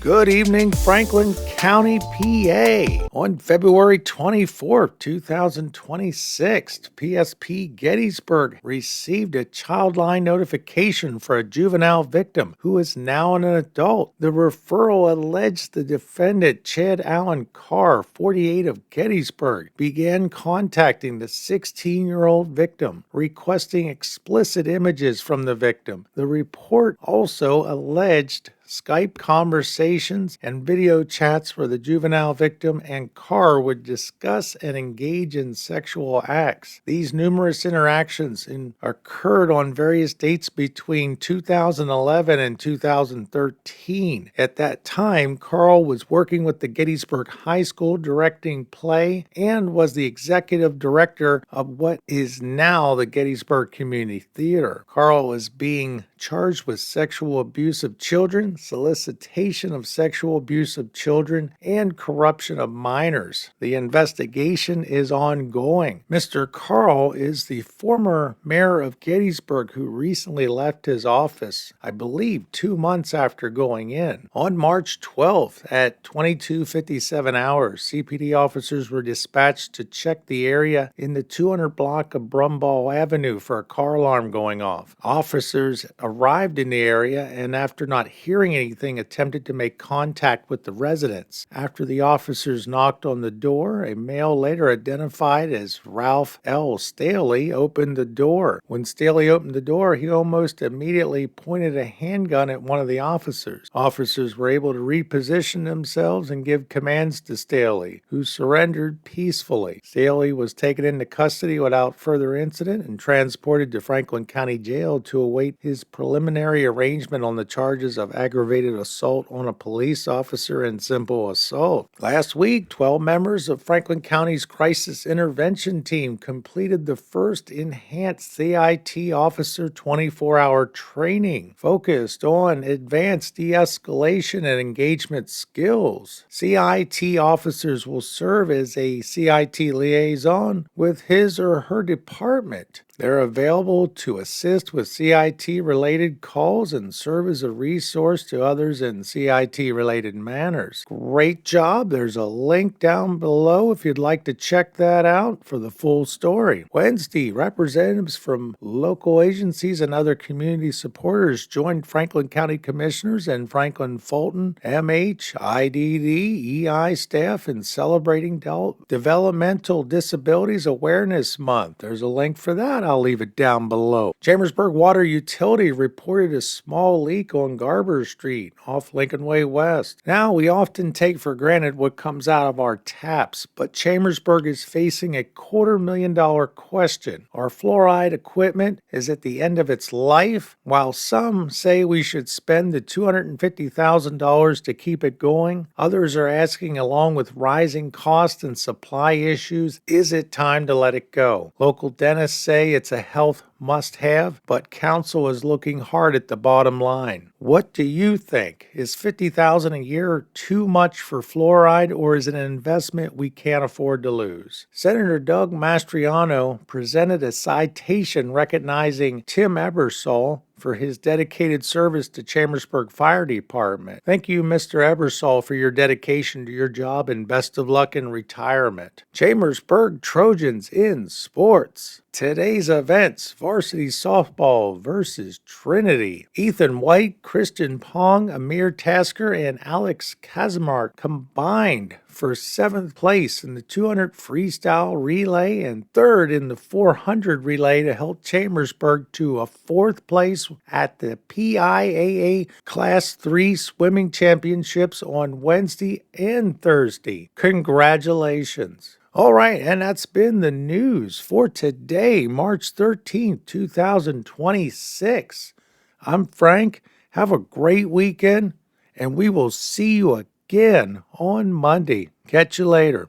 Good evening, Franklin County, PA. On February 24th, 2026, PSP Gettysburg received a child line notification for a juvenile victim who is now an adult. The referral alleged the defendant, Chad Allen Carr, 48 of Gettysburg, began contacting the 16-year-old victim, requesting explicit images from the victim. The report also alleged Skype conversations and video chats where the juvenile victim and Carr would discuss and engage in sexual acts. These numerous interactions occurred on various dates between 2011 and 2013. At that time, Carl was working with the Gettysburg High School directing play and was the executive director of what is now the Gettysburg Community Theater. Carl was being charged with sexual abuse of children, solicitation of sexual abuse of children, and corruption of minors. The investigation is ongoing. Mr. Carl is the former mayor of Gettysburg who recently left his office, I believe 2 months after going in. On March 12th at 22:57 hours, CPD officers were dispatched to check the area in the 200 block of Brumball Avenue for a car alarm going off. Officers arrived in the area and, after not hearing anything, attempted to make contact with the residents. After the officers knocked on the door, a male later identified as Ralph L. Staley opened the door. When Staley opened the door, he almost immediately pointed a handgun at one of the officers. Officers were able to reposition themselves and give commands to Staley, who surrendered peacefully. Staley was taken into custody without further incident and transported to Franklin County Jail to await his preliminary arraignment on the charges of aggravated assault on a police officer and simple assault. Last week, 12 members of Franklin County's crisis intervention team completed the first enhanced CIT officer 24-hour training focused on advanced de-escalation and engagement skills. CIT officers will serve as a CIT liaison with his or her department. They're available to assist with CIT-related calls and serve as a resource to others in CIT-related manners. Great job. There's a link down below if you'd like to check that out for the full story. Wednesday, representatives from local agencies and other community supporters joined Franklin County Commissioners and Franklin Fulton, MH, IDD, EI staff in celebrating Developmental Disabilities Awareness Month. There's a link for that. I'll leave it down below. Chambersburg Water Utility reported a small leak on Garber Street off Lincoln Way West. Now, we often take for granted what comes out of our taps, but Chambersburg is facing a $250,000 question. Our fluoride equipment is at the end of its life. While some say we should spend the $250,000 to keep it going, others are asking, along with rising costs and supply issues, is it time to let it go? Local dentists say it's a health must-have, but council is looking hard at the bottom line. What do you think? Is $50,000 a year too much for fluoride, or is it an investment we can't afford to lose? Senator Doug Mastriano presented a citation recognizing Tim Ebersol for his dedicated service to Chambersburg Fire Department. Thank you, Mr. Ebersol, for your dedication to your job, and best of luck in retirement. Chambersburg Trojans in sports. Today's events: varsity softball versus Trinity. Ethan White, Christian Pong, Amir Tasker, and Alex Kazimar combined for 7th place in the 200 freestyle relay and 3rd in the 400 relay to help Chambersburg to a 4th place at the PIAA Class 3 swimming championships on Wednesday and Thursday. Congratulations. All right, and that's been the news for today, March 13th, 2026. I'm Frank. Have a great weekend, and we will see you again on Monday. Catch you later.